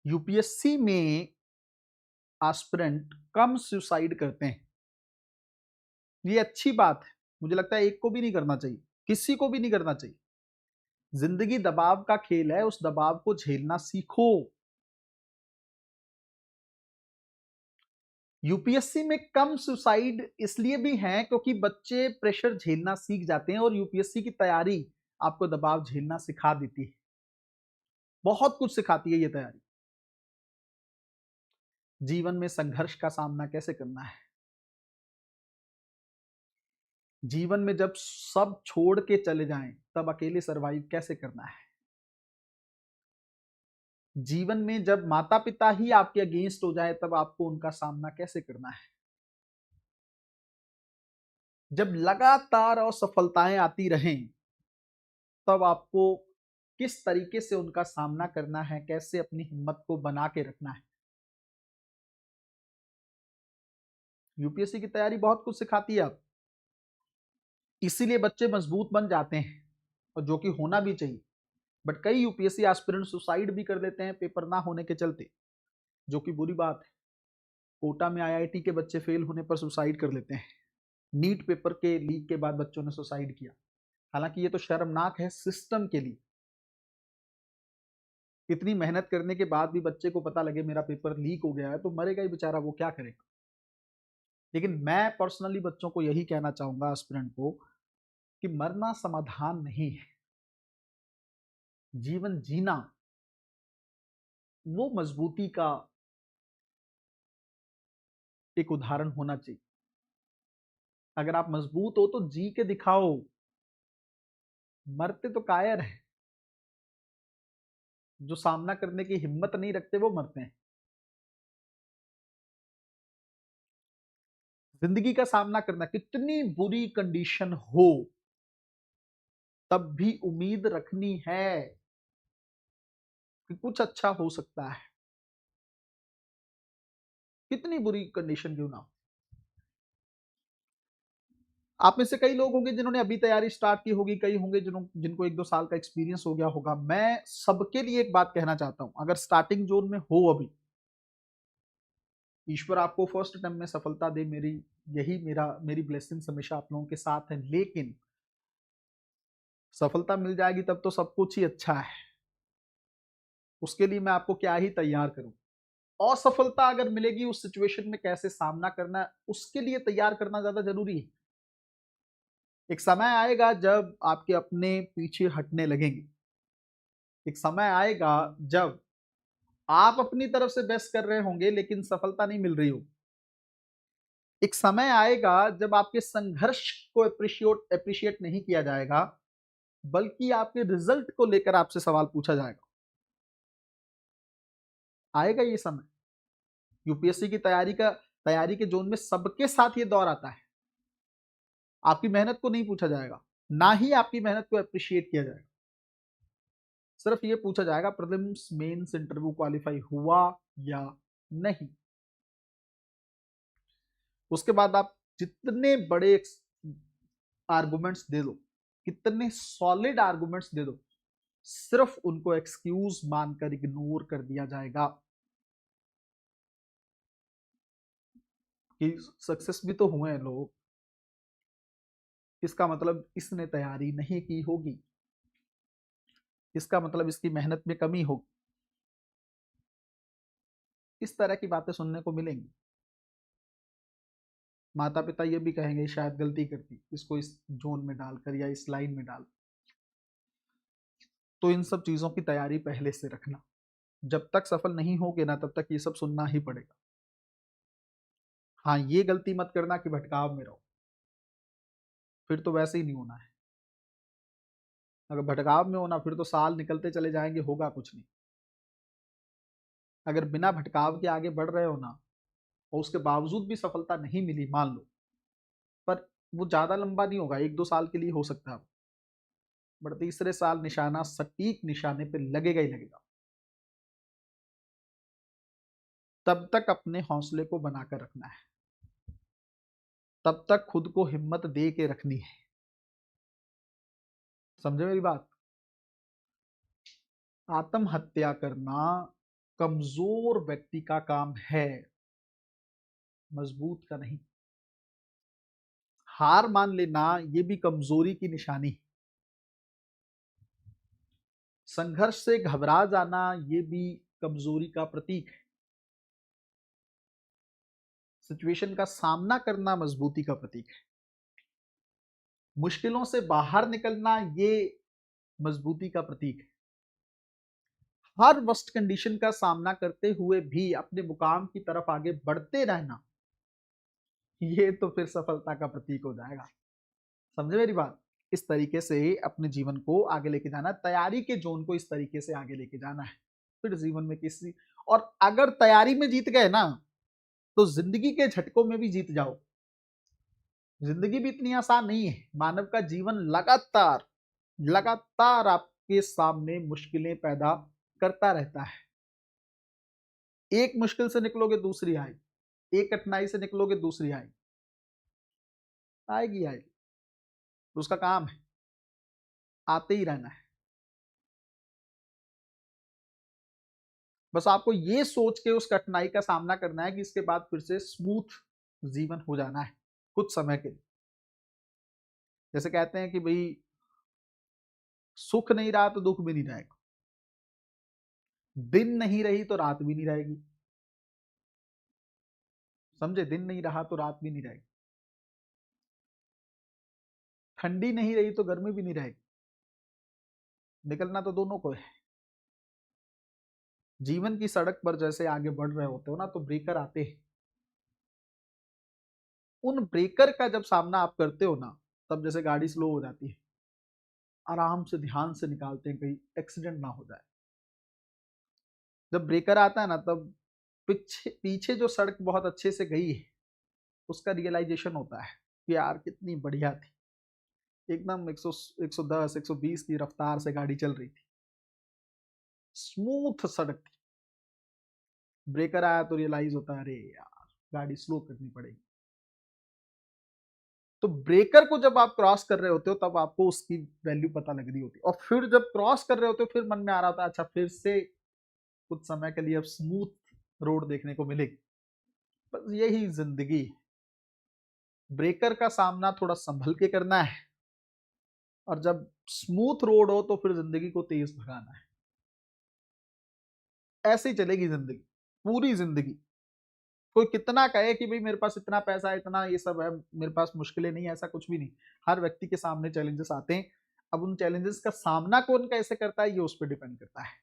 UPSC में aspirant cum suicide करते हैं। ये अच्छी बात है। मुझे लगता है एक को भी नहीं करना चाहिए, किसी को भी नहीं करना चाहिए। जिंदगी दबाव का खेल है, उस दबाव को झेलना सीखो। यूपीएससी में कम सुसाइड इसलिए भी हैं क्योंकि बच्चे प्रेशर झेलना सीख जाते हैं और यूपीएससी की तैयारी आपको दबाव झेलना सिखा देती है। बहुत कुछ सिखाती है ये तैयारी। जीवन में संघर्ष का सामना कैसे करना है, जीवन में जब सब छोड़ के चले जाएं तब अकेले सरवाइव कैसे करना है, जीवन में जब माता पिता ही आपके अगेंस्ट हो जाए तब आपको उनका सामना कैसे करना है, जब लगातार असफलताएं आती रहें तब आपको किस तरीके से उनका सामना करना है, कैसे अपनी हिम्मत को बना के रखना है। यूपीएससी की तैयारी बहुत कुछ सिखाती है आप, इसीलिए बच्चे मजबूत बन जाते हैं, और जो कि होना भी चाहिए। बट कई यूपीएससी एस्पिरेंट सुसाइड भी कर देते हैं पेपर ना होने के चलते, जो कि बुरी बात है। कोटा में आईआईटी के बच्चे फेल होने पर सुसाइड कर लेते हैं। नीट पेपर के लीक के बाद बच्चों ने सुसाइड किया। हालांकि ये तो शर्मनाक है सिस्टम के लिए। इतनी मेहनत करने के बाद भी बच्चे को पता लगे मेरा पेपर लीक हो गया है तो मरेगा ही बेचारा, वो क्या करेगा। लेकिन मैं पर्सनली बच्चों को यही कहना चाहूंगा, एस्पिरेंट को, कि मरना समाधान नहीं है। जीवन जीना वो मजबूती का एक उदाहरण होना चाहिए। अगर आप मजबूत हो तो जी के दिखाओ। मरते तो कायर है, जो सामना करने की हिम्मत नहीं रखते वो मरते हैं। जिंदगी का सामना करना, कितनी बुरी कंडीशन हो तब भी उम्मीद रखनी है कि कुछ अच्छा हो सकता है, कितनी बुरी कंडीशन क्यों ना हो। आप में से कई लोग होंगे जिन्होंने अभी तैयारी स्टार्ट की होगी, कई होंगे जिनको 1-2 साल का एक्सपीरियंस हो गया होगा। मैं सबके लिए एक बात कहना चाहता हूं, अगर स्टार्टिंग जोन में हो अभी, ईश्वर आपको फर्स्ट अटेम्प्ट में सफलता दे, मेरी ब्लेसिंग्स हमेशा आप लोगों के साथ है। लेकिन सफलता मिल जाएगी तब तो सब कुछ ही अच्छा है, उसके लिए मैं आपको क्या ही तैयार करूं। असफलता अगर मिलेगी, उस सिचुएशन में कैसे सामना करना है उसके लिए तैयार करना ज्यादा जरूरी है। एक समय आएगा जब आपके अपने पीछे हटने लगेंगे। एक समय आएगा जब आप अपनी तरफ से बेस्ट कर रहे होंगे लेकिन सफलता नहीं मिल रही हो। एक समय आएगा जब आपके संघर्ष को अप्रिशिएट नहीं किया जाएगा, बल्कि आपके रिजल्ट को लेकर आपसे सवाल पूछा जाएगा। आएगा ये समय। यूपीएससी की तैयारी के जोन में सबके साथ ये दौर आता है। आपकी मेहनत को नहीं पूछा जाएगा, ना ही आपकी मेहनत को अप्रिशिएट किया जाएगा। सिर्फ ये पूछा जाएगा प्रीलिम्स मेंस इंटरव्यू क्वालिफाई हुआ या नहीं। उसके बाद आप जितने बड़े आर्गुमेंट्स दे दो, कितने सॉलिड आर्गुमेंट्स दे दो, सिर्फ उनको एक्सक्यूज मानकर इग्नोर कर दिया जाएगा कि सक्सेस भी तो हुए हैं लोग, इसका मतलब इसने तैयारी नहीं की होगी, इसका मतलब इसकी मेहनत में कमी होगी। इस तरह की बातें सुनने को मिलेंगी। माता पिता ये भी कहेंगे शायद गलती करती, इसको इस जोन में डालकर या इस लाइन में डाल। तो इन सब चीजों की तैयारी पहले से रखना। जब तक सफल नहीं होगे ना तब तक ये सब सुनना ही पड़ेगा। हाँ, ये गलती मत करना कि भटकाव में रहो, फिर तो वैसे ही नहीं होना है। अगर भटकाव में होना फिर तो साल निकलते चले जाएंगे, होगा कुछ नहीं। अगर बिना भटकाव के आगे बढ़ रहे हो ना, और उसके बावजूद भी सफलता नहीं मिली मान लो, पर वो ज्यादा लंबा नहीं होगा, 1-2 साल के लिए हो सकता है, बट तीसरे साल निशाना सटीक निशाने पे लगेगा ही लगेगा। तब तक अपने हौसले को बनाकर रखना है, तब तक खुद को हिम्मत दे के रखनी है। समझे मेरी बात। आत्महत्या करना कमजोर व्यक्ति का काम है, मजबूत का नहीं। हार मान लेना ये भी कमजोरी की निशानी है। संघर्ष से घबरा जाना ये भी कमजोरी का प्रतीक है। सिचुएशन का सामना करना मजबूती का प्रतीक है। मुश्किलों से बाहर निकलना ये मजबूती का प्रतीक है। हर वर्स्ट कंडीशन का सामना करते हुए भी अपने मुकाम की तरफ आगे बढ़ते रहना, ये तो फिर सफलता का प्रतीक हो जाएगा। समझे मेरी बात? इस तरीके से अपने जीवन को आगे लेके जाना, तैयारी के जोन को इस तरीके से आगे लेके जाना है। फिर जीवन में किसी, और अगर तैयारी में जीत गए ना तो जिंदगी के झटकों में भी जीत जाओ। जिंदगी भी इतनी आसान नहीं है। मानव का जीवन लगातार लगातार आपके सामने मुश्किलें पैदा करता रहता है। एक मुश्किल से निकलोगे दूसरी आएगी, एक कठिनाई से निकलोगे दूसरी आएगी, आएगी आएगी। तो उसका काम है आते ही रहना है। बस आपको ये सोच के उस कठिनाई का सामना करना है कि इसके बाद फिर से स्मूथ जीवन हो जाना है कुछ समय के लिए। जैसे कहते हैं कि भाई सुख नहीं रहा तो दुख भी नहीं रहेगा, दिन नहीं रही तो रात भी नहीं रहेगी। समझे? दिन नहीं रहा तो रात भी नहीं रहेगी, ठंडी नहीं रही तो गर्मी भी नहीं रहेगी। निकलना तो दोनों को है। जीवन की सड़क पर जैसे आगे बढ़ रहे होते हो ना, तो ब्रेकर आते हैं। उन ब्रेकर का जब सामना आप करते हो ना, तब जैसे गाड़ी स्लो हो जाती है, आराम से ध्यान से निकालते हैं कहीं एक्सीडेंट ना हो जाए। जब ब्रेकर आता है ना, तब पीछे पीछे जो सड़क बहुत अच्छे से गई है उसका रियलाइजेशन होता है कि यार कितनी बढ़िया थी, एकदम 100 110 120 की रफ्तार से गाड़ी चल रही थी, स्मूथ सड़क थी। ब्रेकर आया तो रियलाइज होता है अरे यार गाड़ी स्लो करनी पड़ेगी। तो ब्रेकर को जब आप क्रॉस कर रहे होते हो तब आपको उसकी वैल्यू पता लग रही होती है, और फिर जब क्रॉस कर रहे होते हो फिर मन में आ रहा होता है अच्छा फिर से कुछ समय के लिए अब स्मूथ रोड देखने को मिलेगी। बस यही जिंदगी। ब्रेकर का सामना थोड़ा संभल के करना है, और जब स्मूथ रोड हो तो फिर जिंदगी को तेज भगाना है। ऐसे ही चलेगी जिंदगी, पूरी जिंदगी। कोई कितना कहे कि भाई मेरे पास इतना पैसा है, इतना ये सब है, मेरे पास मुश्किलें नहीं, ऐसा कुछ भी नहीं। हर व्यक्ति के सामने चैलेंजेस आते हैं। अब उन चैलेंजेस का सामना कौन कैसे करता है ये उस पर डिपेंड करता है।